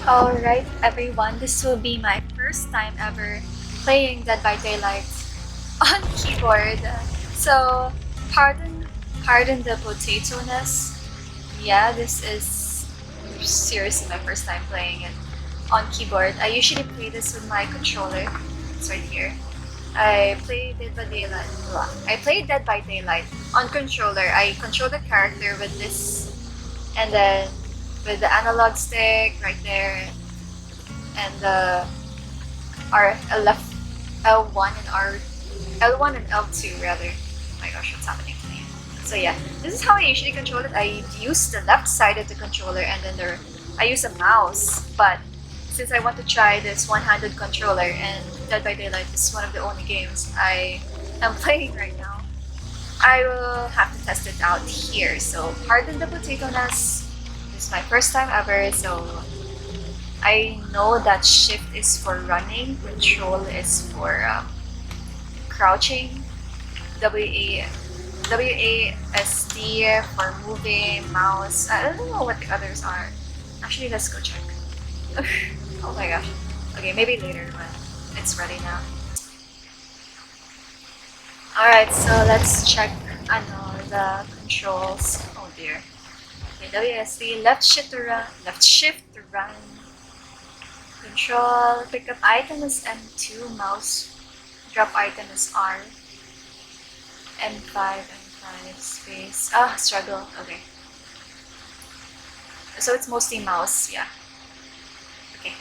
Alright everyone, this will be my first time ever playing Dead by Daylight on keyboard. So pardon the potato-ness. Yeah, this is seriously my first time playing it on keyboard. I usually play this with my controller. It's right here. I play Dead by Daylight. I play Dead by Daylight on controller. I control the character with this, and then with the analog stick right there, and the R left L1 and R L1 and L2 rather. Oh my gosh, what's happening to me? So yeah, this is how I usually control it. I use the left side of the controller, and then I use a mouse. But since I want to try this one-handed controller, and Dead by Daylight is one of the only games I am playing right now, I will have to test it out here. So pardon the potato-ness. This is my first time ever, so I know that shift is for running, control is for crouching, WASD for moving, mouse. I don't know what the others are. Actually, let's go check. Oh my gosh. Okay, maybe later, but it's ready now. Alright, so let's check the controls. Oh dear. Okay, WSD, left shift to run, Control, pick up item is M2, mouse, drop item is R, M5, space, struggle, okay. So it's mostly mouse, yeah. Okay.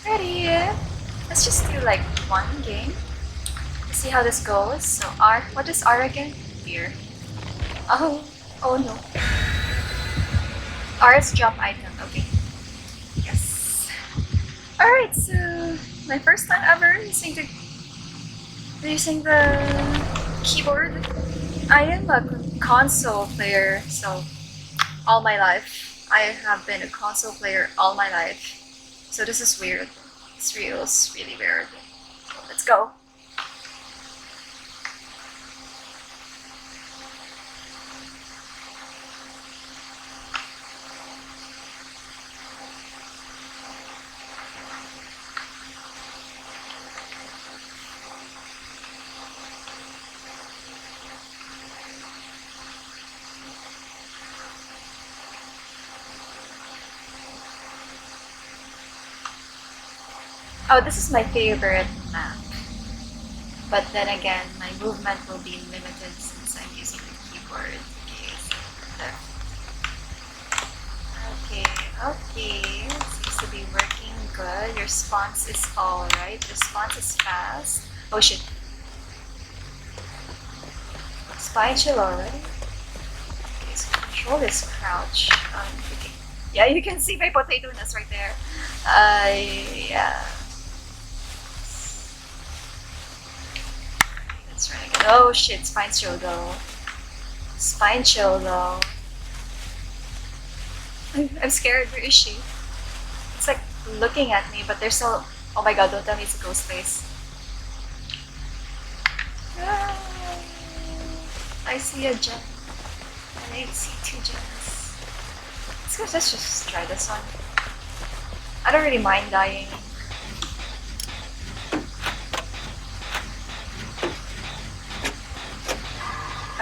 Ready? Let's just do like one game. Let's see how this goes. So R, what is R again? Here. Oh no. R is drop item, okay. Yes. Alright, so my first time ever using the keyboard. I am a console player, so all my life. I have been a console player all my life. So this is weird. This feels really weird. Let's go. Oh, this is my favorite map. But then again, my movement will be limited since I'm using the keyboard. Okay. Seems to be working good. Your response is alright. Response is fast. Oh shit. Spine chill already? Okay, so control is crouch. Okay. Yeah, you can see my potato-ness right there. Yeah. That's right. Oh shit, spine chill though. Spine chill though. I'm scared. Where is she? It's like looking at me, but there's so. Oh my god, don't tell me it's a ghost face. I see a gem. And I see two gems. Let's just try this one. I don't really mind dying.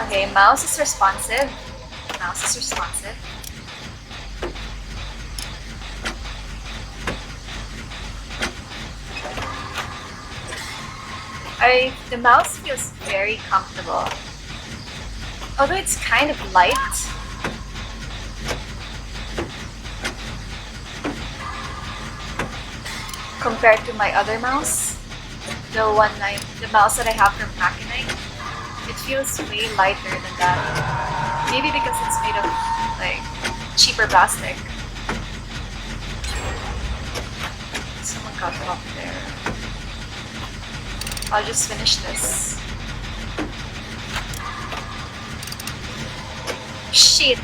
Okay, mouse is responsive. The mouse feels very comfortable. Although it's kind of light. Compared to my other mouse. The mouse that I have from Macinite. It feels way lighter than that. Maybe because it's made of like cheaper plastic. Someone got up there. I'll just finish this. Shit!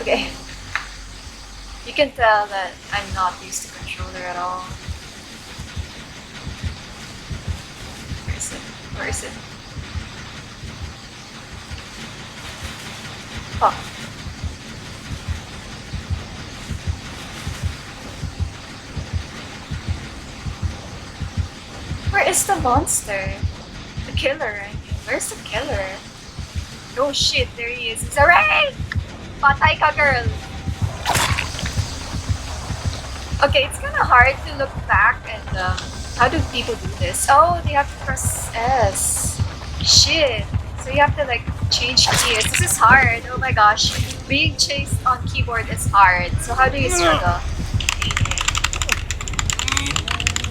Okay. You can tell that I'm not used to controller at all. Where person. Oh. Where is the monster? The killer, I mean. Where's the killer? Oh shit, there he is. He's a Ray! Patay ka, girl! Okay, it's kinda hard to look back and how do people do this? Oh, they have to press S. Shit. So you have to like change keys. This is hard. Oh my gosh. Being chased on keyboard is hard. So how do you struggle?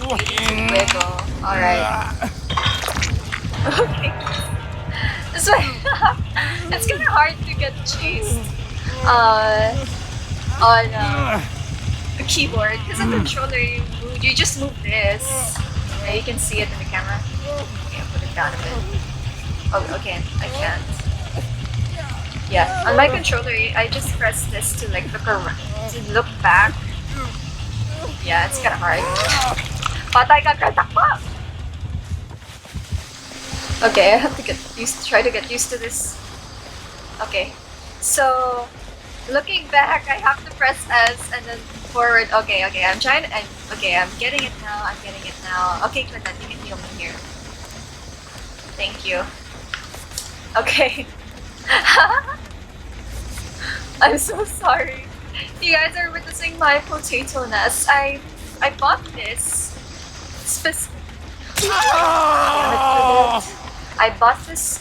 Wiggle. Alright. Okay. So it's kinda hard to get chased on the keyboard because the controller you just move this. Yeah, you can see it in the camera. Okay, I'll put it down a bit. Oh, okay, I can't. Yeah, on my controller I just press this to like look around, to look back. Yeah, it's kinda hard. Patay ka, girl, takbo! Okay, I have to try to get used to this. Okay, so looking back, I have to press S and then forward. Okay, I'm getting it now. Okay, Clinton, you can heal me here. Thank you. Okay. I'm so sorry. You guys are witnessing my potato-ness. I bought this I bought this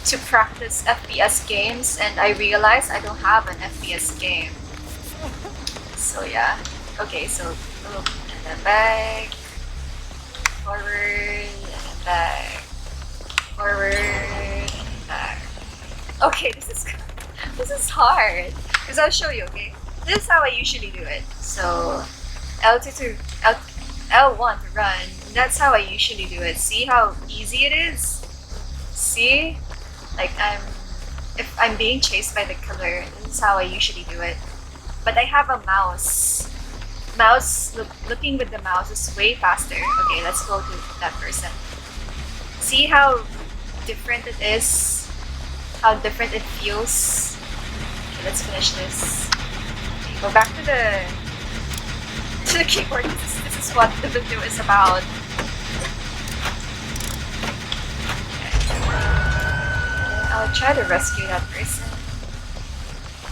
to practice FPS games, and I realized I don't have an FPS game. So yeah. Okay, so and then back, forward, and then back, forward, and back. Okay, this is hard because I'll show you. Okay, this is how I usually do it. So L2 to L1 to run. That's how I usually do it. See how easy it is? See? Like if I'm being chased by the killer, this is how I usually do it. But I have a mouse. Looking with the mouse is way faster. Okay, let's go to that person. See how different it is? How different it feels? Okay, let's finish this. Okay, go back to the keyboard. This is what the video is about. I'll try to rescue that person.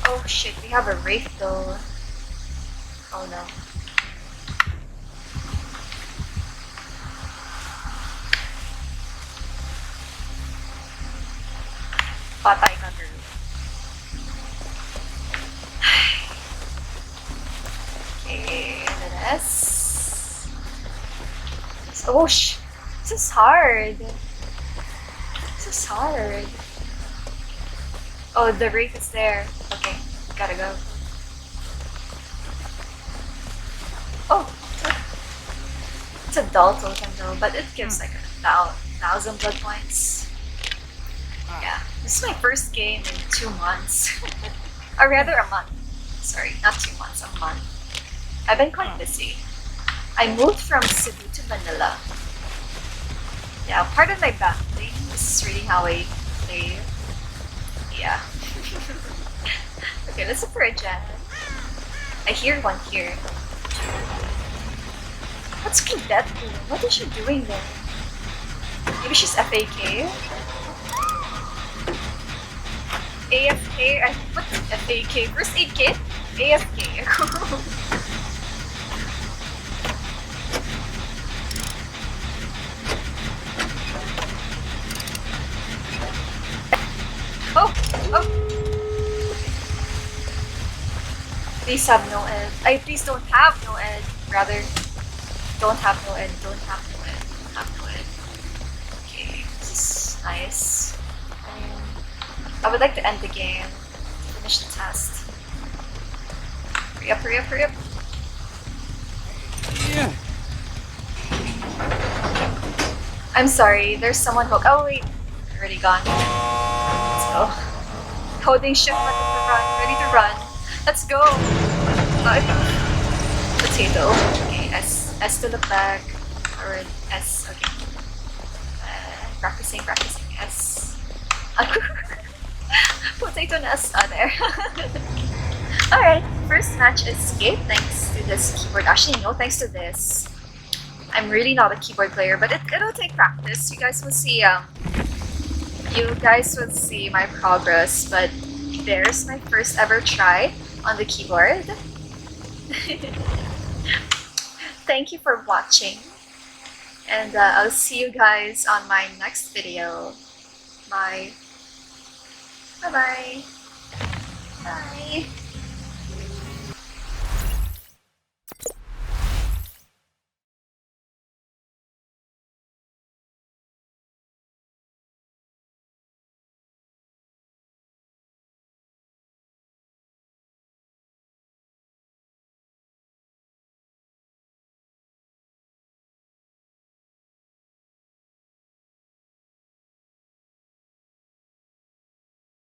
Oh shit, we have a wraith though. Oh no. Patay ka, girl. Okay, and then S. Oh this is hard. This is hard. Oh, the wraith is there. Okay, gotta go. Oh, it's a dull totem though, but it gives like 1,000 blood points. Yeah, this is my first game in 2 months. Or rather a month. Sorry, not 2 months, a month. I've been quite busy. I moved from Cebu to Manila. Yeah, pardon my babbling. This is really how I play. Yeah. Okay, let's look for a gen. I hear one here. What's Cadette doing? What is she doing there? Maybe she's FAK? AFK? What's FAK? First aid kit? AFK. Oh! Please have no end. Please don't have no end. Rather, don't have no end. Don't have no end. Don't have no end. Okay, this is nice. I would like to end the game. Finish the test. Hurry up, hurry up, hurry up. Yeah. I'm sorry, there's someone hooked. Oh wait, already gone. Let's go. Holding shift button to run, ready to run. Let's go! Potato. Okay, S to look back. Or S, okay. Back. practicing S. Potato nest there. Alright, first match escape thanks to this keyboard. Actually, no thanks to this. I'm really not a keyboard player, but it'll take practice. You guys will see my progress, but there's my first ever try on the keyboard. Thank you for watching, and I'll see you guys on my next video. Bye. Bye-bye. Bye.